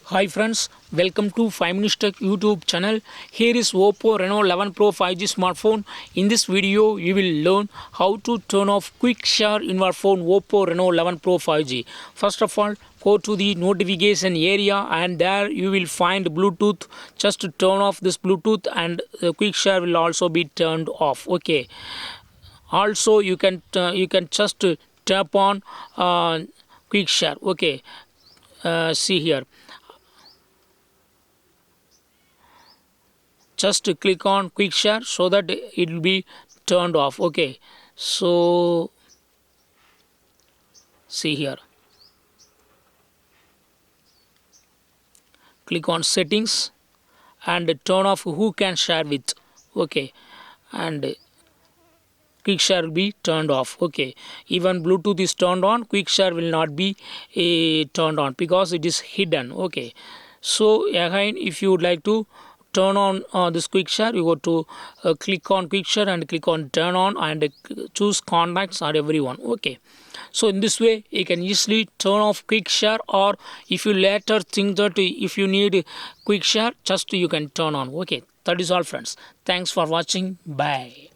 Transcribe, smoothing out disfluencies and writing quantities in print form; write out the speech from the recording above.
Hi friends, welcome to 5 Minutes Tech YouTube channel. Here is Oppo Reno 11 Pro 5G smartphone. In this video, you will learn how to turn off quick share in your phone Oppo Reno 11 Pro 5G. First of all, go to the notification area and there you will find Bluetooth. Just to turn off this Bluetooth and the quick share will also be turned off. Okay. Also, you can just tap on quick share. Okay. See here. Just click on quick share so that it will be turned off. Okay, so see here, click on settings and turn off who can share with. Okay, and quick share will be turned off. Okay, even Bluetooth is turned on, quick share will not be turned on because it is hidden. Okay, so again, if you would like to turn on this quick share, you go to click on quick share and click on turn on and choose contacts or everyone. Okay, so in this way you can easily turn off quick share, or if you later think that if you need quick share, just you can turn on. Okay, that is all friends. Thanks for watching. Bye.